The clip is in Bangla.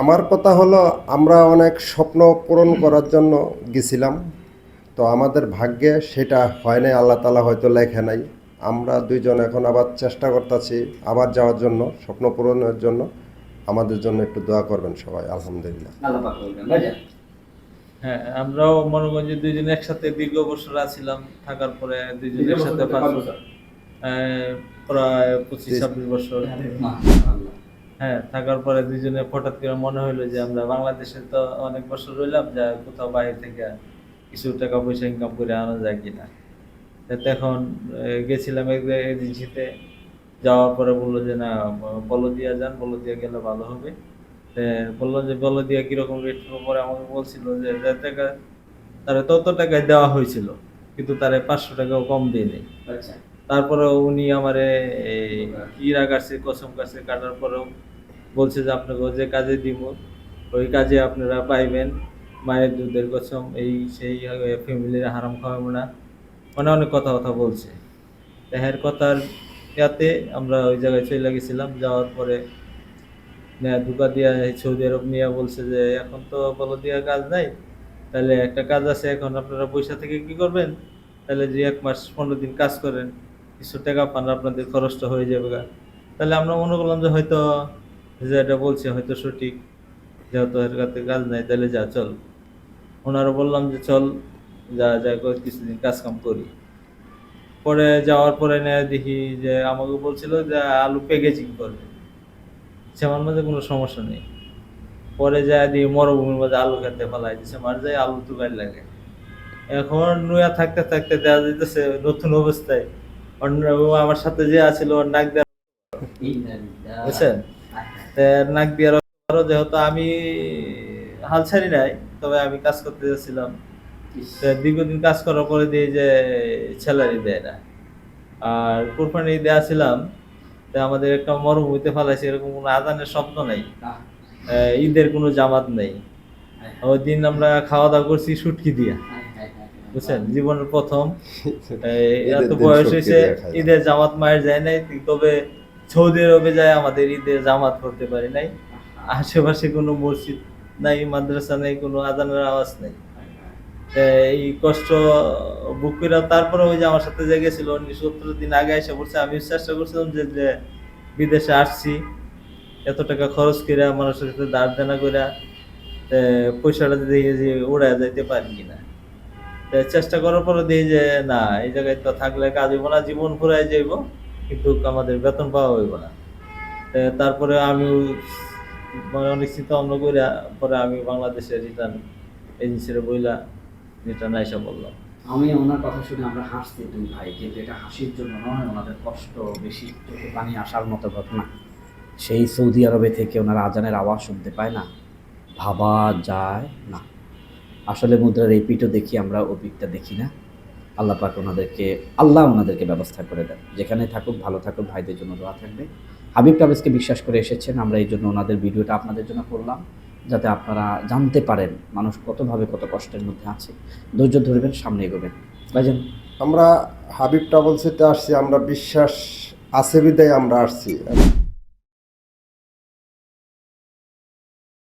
আমার কথা হলো আমরা অনেক স্বপ্ন পূরণ করার জন্য গেছিলাম, তো আমাদের ভাগ্যে সেটা হয় নাই, আল্লাহ তালা হয়তো লেখে নাই। আমরা দুইজন এখন আবার চেষ্টা করতেছি আবার যাওয়ার জন্য, স্বপ্ন পূরণের জন্য। আমাদের জন্য একটু দোয়া করবেন সবাই, আলহামদুলিল্লাহ। আল্লাহ পাক বলবেন ভাইজান। হ্যাঁ, আমরাও মনে করি যে দুইজন একসাথে দীর্ঘ বছর আছিলাম, থাকার পরে দুইজন দীর্ঘ বছর একসাথে বলতে 5 কয় বছর, বছর? প্রায় 25-26 বছর। মাশাআল্লাহ। হ্যাঁ, থাকার পরে দুইজনে হঠাৎ করে মনে হইলো যে আমরা বাংলাদেশে তো অনেক বছর রইলাম, যা কোথাও বাইরে থেকে কিছু টাকা পয়সা ইনকাম করে আনা যায় কিনা। এখন গেছিলাম এক এজেন্সিতে, যাওয়ার পরে বললো যে না, বলদিয়া যান, বলদিয়া গেলে ভালো হবে। বললো যে বলদিয়া কিরকম রেট, পরে আমাকে বলছিল যে যে টাকা তারা তত টাকায় দেওয়া হয়েছিল, কিন্তু তারা 500 টাকাও কম দিয়ে নেই। আচ্ছা। তারপরে উনি আমারে ইরা কাটছে, কসম কাটছে, কাটার পরেও বলছে যে আপনাকে যে কাজে দিব ওই কাজে আপনারা পাইবেন, মায়ের দুধের কসম, এই সেই, ফ্যামিলির হারাম খাওয়াবো না, মানে অনেক কথা বলছে। তাহের কথার ইয়াতে আমরা ওই জায়গায় চলে গেছিলাম। যাওয়ার পরে ধোকা দিয়া সৌদি আরব নিয়ে বলছে যে এখন তো বলো দিয়া কাজ নাই, তাহলে একটা কাজ আছে, এখন আপনারা পয়সা থেকে কি করবেন, তাহলে যে 1 মাস 15 দিন কাজ করেন, কিছু টাকা পান, আপনাদের খরচটা হয়ে যাবে গা। তাহলে আমরা মনে করলাম যে হয়তো যে এটা বলছে হয়তো সঠিক, যেহেতু এর কাছে কাজ নাই, তাহলে যা চল। ওনারও বললাম যে চল, যা যা করে কিছুদিন কাজ কাম করি। পরে যাওয়ার পরে দেখি যে আমাকে বলছিল যে আলু প্যাকেজিং করবে, সেমার মধ্যে কোনো সমস্যা নেই। পরে যায় দিয়ে মরুভূমির মধ্যে আলু খেতে ফেলাই দিছে, মার যায় আলু তুকার লাগে। এখন নুয়া থাকতে থাকতে দেওয়া যেতেছে নতুন অবস্থায়, ও আমার সাথে যে আছিল ওর নাক দেওয়া, বুঝছেন? নাক দিয়ে আরো, যেহেতু আমি হাল ছাড়ি নাই, তবে আমি কাজ করতে যাচ্ছিলাম। দীর্ঘদিন কাজ করার পরে দিয়ে যে স্যালারি দেয় না। আর কোরবানি দেওয়া ছিলাম, আমাদের একটা মরুভূমিতে ফেলাইছে, এরকম কোনো আজানের শব্দ নাই, ঈদের কোনো জামাত নেই। ওই দিন আমরা খাওয়া দাওয়া করছি শুটকি দিয়া, বুঝছেন? জীবনের প্রথম এত ঈদের দিন বয়স শুটকি হয়েছে, দিয়ে খাইলাম। ঈদের জামাত মায়ের যায় নাই, তবে সৌদি আরবে যায় আমাদের ঈদের জামাত করতে পারি নাই। আশেপাশে কোনো মসজিদ নাই, মাদ্রাসা নেই, কোনো আজানের আওয়াজ নেই। এই কষ্ট বুক করে তারপরে ওই যে আমার সাথে যে গেছিল 17 দিন আগে এসে বলছে, আমি চেষ্টা করছিলাম যে বিদেশে আসছি, এত টাকা খরচ করে মানুষের সাথে দাঁড় দেনা করে পয়সাটা দিয়ে যে উড়ায় যাইতে পারি কিনা। চেষ্টা করার পরে দিই যে না, এই জায়গায় তো থাকলে কাজ হইব না, জীবন ফুরাই যাইব, কিন্তু আমাদের বেতন পাওয়া হইব না। তারপরে আমি মানে অনেক চিন্তা ভাবনা করে পরে আমি বাংলাদেশে রিটার্ন এজেন্সির বইলা রিটার্ন আইসা বললাম। আমি ওনার কথা শুনে আমরা হাসছি দুই ভাই, কিন্তু এটা হাসির জন্য নয়, ওনাদের কষ্ট বেশি, চোখে পানি আসার মতো ঘটনা। সেই সৌদি আরবে থেকে ওনারা আজানের আওয়াজ শুনতে পায় না, ভাবা যায় না। আসলে মুদ্রার এই পিঠও দেখি আমরা, ও পিঠটা দেখি না। আল্লাহ পাক ওনাদেরকে ব্যবস্থা করে দেন, যেখানে থাকুক ভালো থাকুক। ভাইদের জন্য দোয়া থাকবে। হাবিব ট্রাভেলসকে বিশ্বাস করে এসেছেন, আমরা এই জন্য ওনাদের ভিডিওটা আপনাদের জন্য করলাম, যাতে আপনারা জানতে পারেন মানুষ কতভাবে কত কষ্টের মধ্যে আছে। ধৈর্য ধরবেন, সামনে এগোবেন ভাইজান। আমরা হাবিব ট্রাভেলসিতে আসছি, আমরা বিশ্বাস আছে বিদায় আমরা আসছি।